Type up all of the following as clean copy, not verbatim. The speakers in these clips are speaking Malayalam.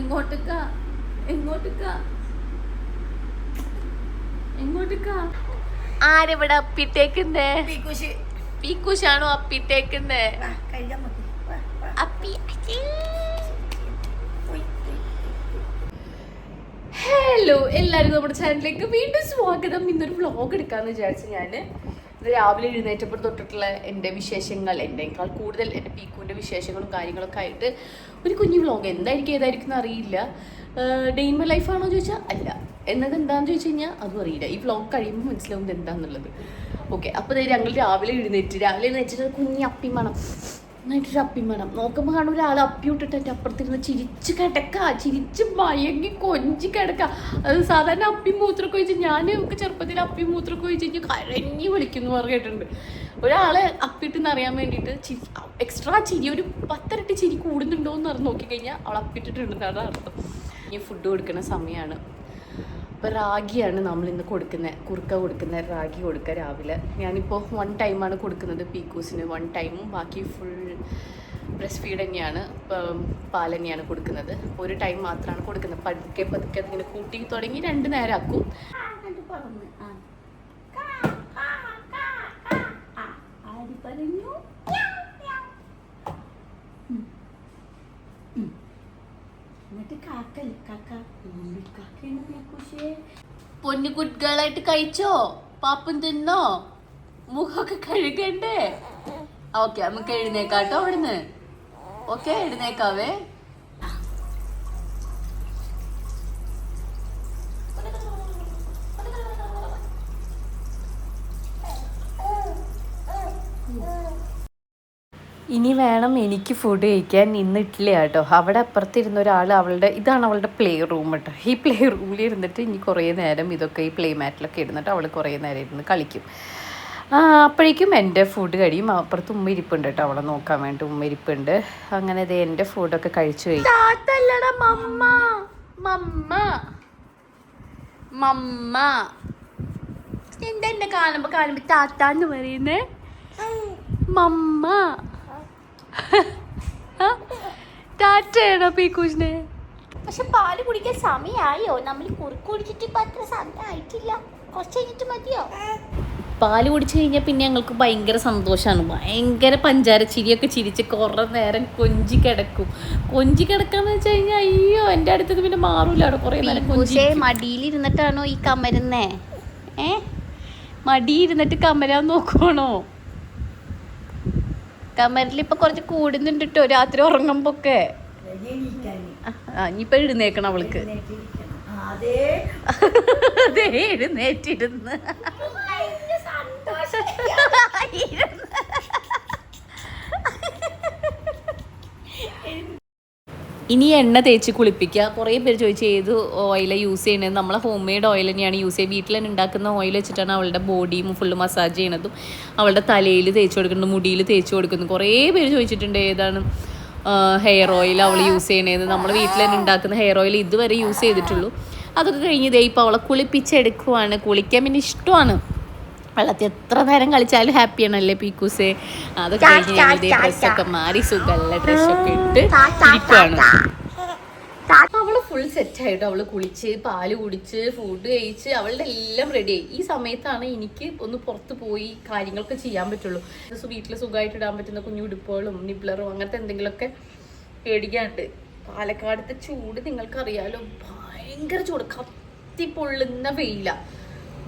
എങ്ങോട്ടേക്കാ എങ്ങോട്ടേക്കാ എങ്ങോട്ടേക്കാ? ആരെവിടെ അപ്പിട്ടേക്കുന്നേ? പീക്കുഷാണോ അപ്പിട്ടേക്കുന്നേ? അപ്പി. ഹലോ എല്ലാവരും നമ്മുടെ ചാനലിലേക്ക് വീണ്ടും സ്വാഗതം. ഇന്നൊരു വ്ളോഗ് എടുക്കാമെന്ന് വിചാരിച്ചു. ഞാൻ ഇത് രാവിലെ എഴുന്നേറ്റപ്പോൾ തൊട്ടിട്ടുള്ള എൻ്റെ വിശേഷങ്ങൾ, എൻ്റെക്കാൾ കൂടുതൽ എൻ്റെ പീക്കുവിൻ്റെ വിശേഷങ്ങളും കാര്യങ്ങളൊക്കെ ആയിട്ട് ഒരു കുഞ്ഞു വ്ളോഗ്. എന്തായിരിക്കും ഏതായിരിക്കും അറിയില്ല. ഡേ ഇൻ മൈ ലൈഫാണോ ചോദിച്ചാൽ അല്ല. എന്നത് എന്താണെന്ന് ചോദിച്ചു കഴിഞ്ഞാൽ അതും അറിയില്ല. ഈ വ്ളോഗ് കഴിയുമ്പോൾ മനസ്സിലാവുന്നത് എന്താണെന്നുള്ളത്. ഓക്കെ, അപ്പോൾ ഞങ്ങൾ രാവിലെ എഴുന്നേറ്റിട്ട് കുഞ്ഞി അപ്പി വേണം, നന്നായിട്ടൊരു അപ്പി വേണം. നോക്കുമ്പോൾ കാണും ഒരാൾ അപ്പി വിട്ടിട്ട് എൻ്റെ അപ്പുറത്തിരുന്ന് ചിരിച്ച് കിടക്കുക, ചിരിച്ച് മയങ്ങി കൊഞ്ചി കിടക്കുക. അത് സാധാരണ അപ്പി മൂത്രമൊക്കെ ഒഴിച്ച് ഞാൻ നമുക്ക് ചെറുപ്പത്തിൽ അപ്പി മൂത്രമൊക്കെ ഒഴിച്ച് കഴിഞ്ഞ് കരഞ്ഞി വിളിക്കുന്നു പറഞ്ഞിട്ടുണ്ട്. ഒരാളെ അപ്പിട്ടെന്ന് അറിയാൻ വേണ്ടിയിട്ട് എക്സ്ട്രാ ചിരി, ഒരു 10 ഇരട്ടി ചിരി കൂടുന്നുണ്ടോ എന്ന് നോക്കിക്കഴിഞ്ഞാൽ അവൾ അപ്പിട്ടിട്ടുണ്ടെന്നാണ് അർത്ഥം. ഇനി ഫുഡ് കൊടുക്കുന്ന സമയമാണ്. അപ്പോൾ റാഗിയാണ് നമ്മളിന്ന് കൊടുക്കുന്നത്. റാഗി കൊടുക്കുക രാവിലെ. ഞാനിപ്പോൾ 1 ടൈമാണ് കൊടുക്കുന്നത് പീക്കൂസിന്. 1 ടൈമും ബാക്കി ഫുൾ ബ്രസ്റ്റ് ഫീഡ് തന്നെയാണ്, പാൽ തന്നെയാണ് കൊടുക്കുന്നത്. 1 ടൈം മാത്രമാണ് കൊടുക്കുന്നത്. പതുക്കെ അതിങ്ങനെ കൂട്ടി തുടങ്ങി 2 നേരം ആക്കും. പൊന്നു കുട്ടികളായിട്ട് കഴിച്ചോ? പാപ്പൻ തിന്നോ? മുഖമൊക്കെ കഴുകണ്ടേ? ഓക്കെ, നമുക്ക് എഴുന്നേക്കാട്ടോ അവിടുന്ന്. ഓക്കെ, എഴുന്നേക്കാവേ. ഇനി വേണം എനിക്ക് ഫുഡ് കഴിക്കാൻ. ഇന്ന് ഇഡ്ഡലി കേട്ടോ. അവിടെ അപ്പുറത്തിരുന്ന ഒരാൾ, ഇതാണ് അവളുടെ പ്ലേ റൂം കേട്ടോ. ഈ പ്ലേ റൂമിൽ ഇരുന്നിട്ട് ഇനി കുറേ നേരം ഇതൊക്കെ ഈ പ്ലേ മാറ്റിലൊക്കെ ഇരുന്നിട്ട് അവൾ കുറേ നേരം ഇരുന്ന് കളിക്കും. അപ്പോഴേക്കും എൻ്റെ ഫുഡ് കഴിയും. അപ്പുറത്ത് ഉമ്മ ഇരിപ്പുണ്ട് കേട്ടോ, അവളെ നോക്കാൻ വേണ്ടി ഉമ്മ ഇരിപ്പുണ്ട്. അങ്ങനെ ഇത് എൻ്റെ ഫുഡൊക്കെ കഴിച്ചു കഴിഞ്ഞു. എന്താ എന്നെ കാണുമ്പോൾ താത്താന്ന് പറയുന്നേ? മമ്മ ടാറ്റയാണോ പീക്കൂസിനെ? പക്ഷെ പാല് കുടിക്കാൻ സമയമായോ? നമ്മൾ കുറുക്ക് കുടിച്ചിട്ട് ഇപ്പം അത്ര സമയമായിട്ടില്ല, കുറച്ച് കഴിഞ്ഞിട്ട് മതിയോ? പാല് കുടിച്ചു കഴിഞ്ഞാൽ പിന്നെ ഞങ്ങൾക്ക് ഭയങ്കര സന്തോഷമാണ്. ഭയങ്കര പഞ്ചാര ചിരിയൊക്കെ ചിരിച്ച് കുറേ നേരം കൊഞ്ചി കിടക്കാന്ന് വെച്ച് കഴിഞ്ഞാൽ അയ്യോ എൻ്റെ അടുത്തത് പിന്നെ മാറൂല. അവിടെ കുറേ നേരം മടിയിലിരുന്നിട്ടാണോ ഈ കമരുന്നേ? മടിയിരുന്നിട്ട് കമരാൻ നോക്കുവാണോ? കമരിലിപ്പോൾ കുറച്ച് കൂടുന്നുണ്ട് കേട്ടോ രാത്രി ഉറങ്ങുമ്പോ ഒക്കെ. ഇനിയിപ്പോൾ എഴുന്നേക്കണം അവൾക്ക്. അതെ, എഴുന്നേറ്റിരുന്ന് ഇനി എണ്ണ തേച്ച് കുളിപ്പിക്കുക. കുറേ പേര് ചോദിച്ചു ഏത് ഓയിലാണ് യൂസ് ചെയ്യണത്. നമ്മളെ ഹോം മെയ്ഡ് ഓയിൽ തന്നെയാണ് യൂസ് ചെയ്യുക. വീട്ടിൽ തന്നെ ഉണ്ടാക്കുന്ന ഓയിൽ വെച്ചിട്ടാണ് അവളുടെ ബോഡിയും ഫുള്ള് മസാജ് ചെയ്യണതും അവളുടെ തലയിൽ തേച്ച് കൊടുക്കുന്നത്, മുടിയിൽ തേച്ച് കൊടുക്കുന്നു. കുറേ പേര് ചോദിച്ചിട്ടുണ്ട് ഏതാണ് ഹെയർ ഓയിൽ അവൾ യൂസ് ചെയ്യണേന്ന്. നമ്മൾ വീട്ടിൽ തന്നെ ഉണ്ടാക്കുന്ന ഹെയർ ഓയിൽ ഇതുവരെ യൂസ് ചെയ്തിട്ടുള്ളൂ. അതൊക്കെ കഴിഞ്ഞതേ ഇപ്പോൾ അവളെ കുളിപ്പിച്ചെടുക്കുവാണ്. കുളിക്കാൻ പിന്നെ ഇഷ്ടമാണ്. വെള്ളത്തിൽ എത്ര നേരം കളിച്ചാലും ഹാപ്പിയാണല്ലേ പീക്കൂസേ? അതൊക്കെ കഴിഞ്ഞ് ഡ്രസ്സൊക്കെ മാറി സുഖമല്ല ഡ്രസ്സൊക്കെ ഇട്ട് ഇരിക്കുവാണ്. അവള് ഫുൾ സെറ്റായിട്ട് അവള് കുളിച്ച് പാല് കുടിച്ച് ഫുഡ് കഴിച്ച് അവളുടെ എല്ലാം റെഡിയായി. ഈ സമയത്താണ് എനിക്ക് ഒന്ന് പുറത്ത് പോയി കാര്യങ്ങളൊക്കെ ചെയ്യാൻ പറ്റുള്ളൂ. വീട്ടിൽ സുഖമായിട്ട് ഇടാൻ പറ്റുന്ന കുഞ്ഞു ഉടുപ്പുകളും നിബ്ലറും അങ്ങനത്തെ എന്തെങ്കിലുമൊക്കെ പേടിക്കാണ്ട്. പാലക്കാടത്തെ ചൂട് നിങ്ങൾക്കറിയാലോ, ഭയങ്കര ചൂട്, കത്തിപ്പൊള്ളുന്ന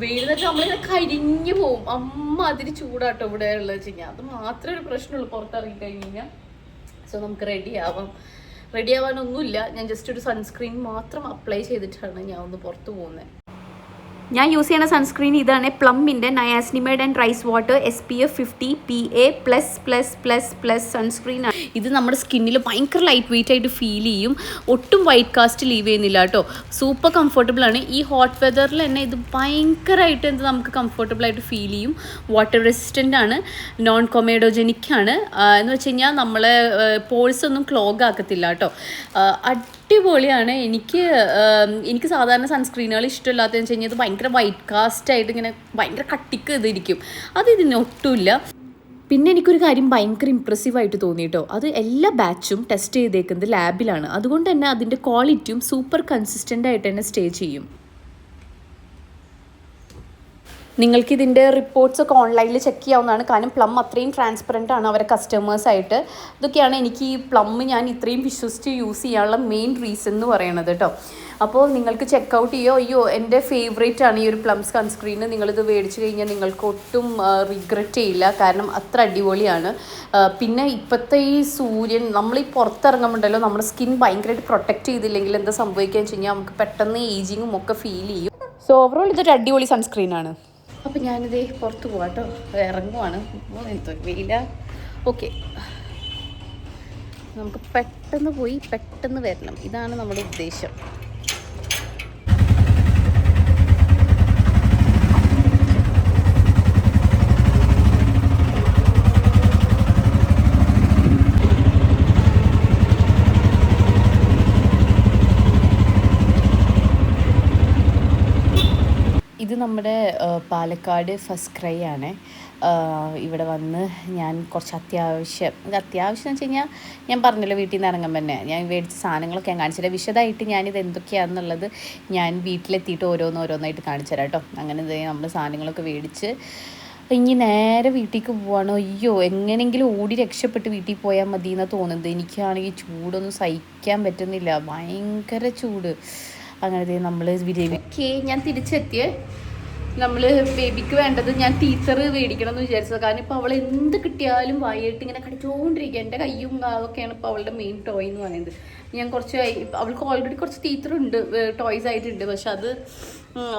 വെയിലെന്ന് നമ്മളിങ്ങനെ കരിഞ്ഞു പോവും. അതിന് ചൂടാട്ടോ ഇവിടെ ഉള്ളത് വെച്ച് കഴിഞ്ഞാൽ. അത് മാത്രമേ ഒരു പ്രശ്നമുള്ളൂ പുറത്തിറങ്ങി കഴിഞ്ഞ് കഴിഞ്ഞാൽ. സോ നമുക്ക് റെഡി ആവാനൊന്നുമില്ല. ഞാൻ ജസ്റ്റ് ഒരു സൺസ്ക്രീൻ മാത്രം അപ്ലൈ ചെയ്തിട്ടാണ് ഞാൻ ഒന്ന് പുറത്ത് പോകുന്നത്. ഞാൻ യൂസ് ചെയ്യുന്ന സൺസ്ക്രീൻ ഇതാണ്, പ്ലമ്മിൻ്റെ niacinamide and rice water SPF 50 PA++++ സൺസ്ക്രീനാണ്. ഇത് നമ്മുടെ സ്കിന്നിൽ ഭയങ്കര ലൈറ്റ് വെയിറ്റ് ആയിട്ട് ഫീൽ ചെയ്യും. ഒട്ടും വൈറ്റ് കാസ്റ്റ് ലീവ് ചെയ്യുന്നില്ല കേട്ടോ. സൂപ്പർ കംഫർട്ടബിൾ ആണ്. ഈ ഹോട്ട് വെതറിൽ തന്നെ ഇത് ഭയങ്കരമായിട്ട് നമുക്ക് കംഫർട്ടബിൾ ആയിട്ട് ഫീൽ ചെയ്യും. വാട്ടർ റെസിസ്റ്റൻ്റ് ആണ്, നോൺ കൊമേഡോജനിക് ആണ്. എന്ന് വെച്ച് കഴിഞ്ഞാൽ നമ്മളെ പോൾസ് ഒന്നും ക്ലോഗ് ആക്കത്തില്ല കേട്ടോ. അടിപൊളിയാണ്. എനിക്ക് സാധാരണ സൺസ്ക്രീനുകൾ ഇഷ്ടമില്ലാത്തതെന്ന് വെച്ച് കഴിഞ്ഞാൽ ഇത് ഭയങ്കര വൈറ്റ് കാസ്റ്റ് ആയിട്ട് ഇങ്ങനെ ഭയങ്കര കട്ടിക്ക് ഇതിരിക്കും. അത് ഇതിന് ഒട്ടുമില്ല. പിന്നെ എനിക്കൊരു കാര്യം ഭയങ്കര ഇമ്പ്രസീവായിട്ട് തോന്നി കേട്ടോ. അത് എല്ലാ ബാച്ചും ടെസ്റ്റ് ചെയ്തേക്കുന്നത് ലാബിലാണ്. അതുകൊണ്ട് തന്നെ അതിൻ്റെ ക്വാളിറ്റിയും സൂപ്പർ കൺസിസ്റ്റൻ്റ് ആയിട്ട് തന്നെ സ്റ്റേ ചെയ്യും. നിങ്ങൾക്കിതിൻ്റെ റിപ്പോർട്ട്സൊക്കെ ഓൺലൈനിൽ ചെക്ക് ചെയ്യാവുന്നതാണ്. കാരണം പ്ലം അത്രയും ട്രാൻസ്പെറൻ്റ് ആണ് അവരെ കസ്റ്റമേഴ്സായിട്ട്. ഇതൊക്കെയാണ് എനിക്ക് ഈ പ്ലം ഞാൻ ഇത്രയും വിശ്വസിച്ച് യൂസ് ചെയ്യാനുള്ള മെയിൻ റീസൺ എന്ന് പറയണത് കേട്ടോ. അപ്പോൾ നിങ്ങൾക്ക് ചെക്കൗട്ട് ചെയ്യോ, അയ്യോ എൻ്റെ ഫേവറേറ്റ് ആണ് ഈ ഒരു പ്ലം സൺസ്ക്രീൻ, നിങ്ങളിത് മേടിച്ച് കഴിഞ്ഞാൽ നിങ്ങൾക്ക് ഒട്ടും റിഗ്രറ്റ് ചെയ്യില്ല. കാരണം അത്ര അടിപൊളിയാണ്. പിന്നെ ഇപ്പോഴത്തെ ഈ സൂര്യൻ നമ്മളീ പുറത്തിറങ്ങുമ്പോണ്ടല്ലോ നമ്മുടെ സ്കിൻ ഭയങ്കരമായിട്ട് പ്രൊട്ടക്റ്റ് ചെയ്തില്ലെങ്കിൽ എന്താ സംഭവിക്കുകയെന്ന് വെച്ച് കഴിഞ്ഞാൽ നമുക്ക് പെട്ടെന്ന് ഏജിങ്ങും ഒക്കെ ഫീൽ ചെയ്യും. സോ ഓവറോൾ ഇതൊരു അടിപൊളി സൺസ്ക്രീനാണ്. അപ്പോൾ ഞാനിതേ പുറത്ത് പോവാം കേട്ടോ, ഇറങ്ങുവാണ്. എന്തോ വെയില. ഓക്കെ, നമുക്ക് പെട്ടെന്ന് പോയി പെട്ടെന്ന് വരണം, ഇതാണ് നമ്മുടെ ഉദ്ദേശം. ഇത് നമ്മുടെ പാലക്കാട് ഫസ്റ്റ് ക്രൈ ആണ്. ഇവിടെ വന്ന് ഞാൻ കുറച്ച് അത്യാവശ്യം എന്ന് വെച്ച് കഴിഞ്ഞാൽ ഞാൻ പറഞ്ഞല്ലോ വീട്ടിൽ നിന്ന് ഇറങ്ങുമ്പോൾ തന്നെ ഞാൻ മേടിച്ച സാധനങ്ങളൊക്കെ ഞാൻ കാണിച്ചു തരാം. വിശദമായിട്ട് ഞാനിത് എന്തൊക്കെയാണെന്നുള്ളത് ഞാൻ വീട്ടിലെത്തിയിട്ട് ഓരോന്നായിട്ട് കാണിച്ചു തരാം കേട്ടോ. അങ്ങനെ നമ്മൾ സാധനങ്ങളൊക്കെ മേടിച്ച് ഇനി നേരെ വീട്ടിലേക്ക് പോവാണോ, അയ്യോ എങ്ങനെയെങ്കിലും ഓടി രക്ഷപ്പെട്ട് വീട്ടിൽ പോയാൽ മതി എന്നാണ് തോന്നുന്നത്. എനിക്കാണെങ്കിൽ ചൂടൊന്നും സഹിക്കാൻ പറ്റുന്നില്ല, ഭയങ്കര ചൂട്. അങ്ങനെ നമ്മൾ ഓക്കെ ഞാൻ തിരിച്ചെത്തിയേ. നമ്മൾ ബേബിക്ക് വേണ്ടത് ഞാൻ ടീച്ചർ മേടിക്കണം എന്ന് വിചാരിച്ചത്. കാരണം ഇപ്പോൾ അവൾ എന്ത് കിട്ടിയാലും വായിട്ട് ഇങ്ങനെ കടിച്ചുകൊണ്ടിരിക്കുക. എൻ്റെ കയ്യും അതൊക്കെയാണ് ഇപ്പോൾ അവളുടെ മെയിൻ ടോയ് എന്ന് പറയുന്നത്. ഞാൻ കുറച്ച് അവൾക്ക് ഓൾറെഡി കുറച്ച് ടീച്ചറുണ്ട്, ടോയ്സ് ആയിട്ടുണ്ട്. പക്ഷെ അത്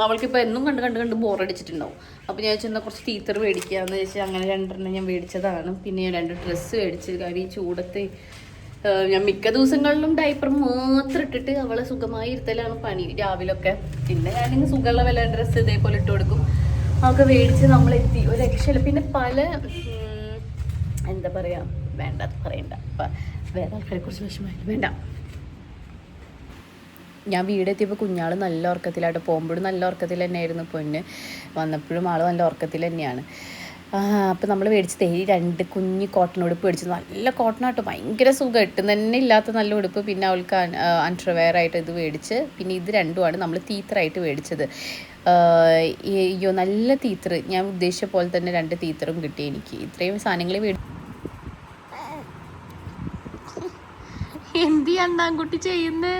അവൾക്കിപ്പോൾ എന്നും കണ്ട് ബോറടിച്ചിട്ടുണ്ടാവും. അപ്പോൾ ഞാൻ ചെന്നാൽ കുറച്ച് ടീച്ചർ മേടിക്കുകയെന്ന് വെച്ചാൽ അങ്ങനെ 2 ഞാൻ മേടിച്ചതാണ്. പിന്നെ ഞാൻ 2 ഡ്രസ്സ് മേടിച്ചത്. കാര്യം ഈ ചൂടത്ത് ഞാൻ മിക്ക ദിവസങ്ങളിലും ഡയപ്പർ മാത്രം ഇട്ടിട്ട് അവളെ സുഖമായി ഇരുത്തലാണ് പണി രാവിലൊക്കെ. പിന്നെ ഞാനിങ്ങനെ സുഖമുള്ള വല്ല ഡ്രസ്സ് ഇതേപോലെ ഇട്ട് കൊടുക്കും. അതൊക്കെ മേടിച്ച് നമ്മളെത്തി, ഒരു രക്ഷയില്ല. പിന്നെ പല എന്താ പറയുക, വേണ്ട പറയണ്ട, വേറെ ആൾക്കാരെ കുറിച്ച് വിഷമമായിട്ട് വേണ്ട. ഞാൻ വീടെത്തിയപ്പോൾ കുഞ്ഞാൾ നല്ല ഉറക്കത്തിലായിട്ട്, പോകുമ്പോഴും നല്ല ഉറക്കത്തിൽ തന്നെയായിരുന്നു. പൊന്ന് വന്നപ്പോഴും ആൾ നല്ല ഉറക്കത്തിൽ തന്നെയാണ്. അപ്പോൾ നമ്മൾ മേടിച്ചത് 2 കുഞ്ഞ് കോട്ടൺ ഉടുപ്പ് മേടിച്ചത്. നല്ല കോട്ടൺ ആട്ടോ, ഭയങ്കര സുഖം, ഇട്ടും തന്നെ ഇല്ലാത്ത നല്ല ഉടുപ്പ്. പിന്നെ അവൾക്ക് അണ്ടർവെയർ ആയിട്ട് ഇത് മേടിച്ച്. പിന്നെ ഇത് 2ആണ് നമ്മൾ തീത്തറായിട്ട് മേടിച്ചത്. അയ്യോ നല്ല തീത്തറ്, ഞാൻ ഉദ്ദേശിച്ച പോലെ തന്നെ 2 തീത്തറും കിട്ടി എനിക്ക്. ഇത്രയും സാധനങ്ങൾ എന്ത് അണ്ണാൻകുട്ടി ചെയ്യുന്നേ?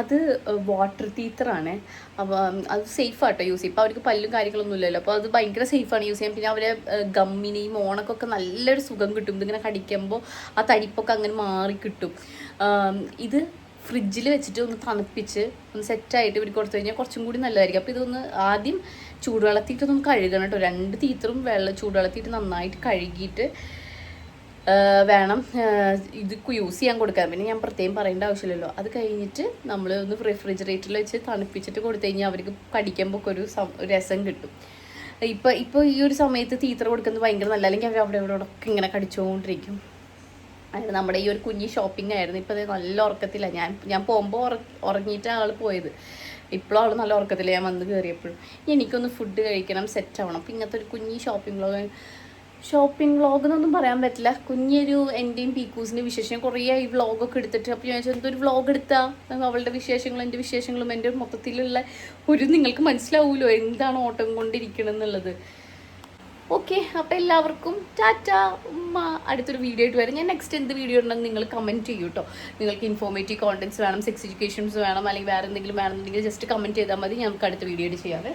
അത് വാട്ടർ തീത്തറാണ്. അപ്പോൾ അത് സേഫാട്ടോ യൂസ് ചെയ്യും. ഇപ്പോൾ അവർക്ക് പല്ലും കാര്യങ്ങളൊന്നും ഇല്ലല്ലോ, അപ്പോൾ അത് ഭയങ്കര സേഫാണ് യൂസ് ചെയ്യാൻ. പിന്നെ അവരെ ഗമ്മിനെയും ഓണക്കൊക്കെ നല്ലൊരു സുഖം കിട്ടും. ഇതിങ്ങനെ കടിക്കുമ്പോൾ ആ തടിപ്പൊക്കെ അങ്ങനെ മാറി കിട്ടും. ഇത് ഫ്രിഡ്ജിൽ വെച്ചിട്ട് ഒന്ന് തണുപ്പിച്ച് ഒന്ന് സെറ്റായിട്ട് ഇവർ കൊടുത്തു കഴിഞ്ഞാൽ കുറച്ചും കൂടി നല്ലതായിരിക്കും. അപ്പോൾ ഇതൊന്ന് ആദ്യം ചൂടുവെള്ളത്തിയിട്ടൊന്ന് കഴുകണം കേട്ടോ. 2 തീത്തറും ചൂടുവെള്ളത്തിയിട്ട് നന്നായിട്ട് കഴുകിയിട്ട് വേണം ഇത് യൂസ് ചെയ്യാൻ കൊടുക്കാൻ. പിന്നെ ഞാൻ പ്രത്യേകം പറയേണ്ട ആവശ്യമില്ലല്ലോ. അത് കഴിഞ്ഞിട്ട് നമ്മൾ ഒന്ന് റെഫ്രിജറേറ്ററിൽ വെച്ച് തണുപ്പിച്ചിട്ട് കൊടുത്തു കഴിഞ്ഞാൽ അവർക്ക് കടിക്കുമ്പോൾ ഒക്കെ ഒരു രസം കിട്ടും. ഇപ്പോൾ ഈ ഒരു സമയത്ത് തീത്ര കൊടുക്കുന്നത് ഭയങ്കര നല്ല, അല്ലെങ്കിൽ അവർ അവിടെ ഒക്കെ ഇങ്ങനെ കടിച്ചുകൊണ്ടിരിക്കും. അങ്ങനെ നമ്മുടെ ഈ ഒരു കുഞ്ഞി ഷോപ്പിംഗ് ആയിരുന്നു. ഇപ്പോൾ അത് നല്ല ഉറക്കത്തില്ല. ഞാൻ പോകുമ്പോൾ ഉറങ്ങിയിട്ടാണ് ആൾ പോയത്. ഇപ്പോഴും ആൾ നല്ല ഉറക്കത്തില്ല. ഞാൻ വന്ന് കയറിയപ്പോഴും എനിക്കൊന്ന് ഫുഡ് കഴിക്കണം, സെറ്റ് ആവണം. അപ്പോൾ ഇങ്ങനത്തെ ഒരു കുഞ്ഞി ഷോപ്പിംഗ് വ്ളോഗ് എന്നൊന്നും പറയാൻ പറ്റില്ല, കുഞ്ഞൊരു എൻ്റെയും പീക്കൂസിൻ്റെ വിശേഷം കുറേ ഈ വ്ളോഗൊക്കെ എടുത്തിട്ട്. അപ്പോൾ ഞാൻ വെച്ചാൽ എന്തൊരു വ്ളോഗ് എടുത്താൽ അവളുടെ വിശേഷങ്ങളും എൻ്റെ വിശേഷങ്ങളും എൻ്റെ മൊത്തത്തിലുള്ള നിങ്ങൾക്ക് മനസ്സിലാവുമല്ലോ എന്താണ് ഓട്ടം കൊണ്ടിരിക്കണമെന്നുള്ളത്. ഓക്കെ, അപ്പോൾ എല്ലാവർക്കും ടാറ്റ ഉമ്മ. അടുത്തൊരു വീഡിയോ ആയിട്ട് വരും. ഞാൻ നെക്സ്റ്റ് എന്ത് വീഡിയോ ഉണ്ടെന്ന് നിങ്ങൾ കമൻറ്റ് ചെയ്യൂ കേട്ടോ. നിങ്ങൾക്ക് ഇൻഫോർമേറ്റീവ് കോണ്ടൻറ്റ്സ് വേണം, സെക്സ് എഡ്യൂക്കേഷൻസ് വേണം, അല്ലെങ്കിൽ വേറെ എന്തെങ്കിലും വേണമെന്നുണ്ടെങ്കിൽ ജസ്റ്റ് കമൻറ്റ് ചെയ്താൽ മതി. നമുക്ക് അടുത്ത വീഡിയോ ചെയ്യാറ്.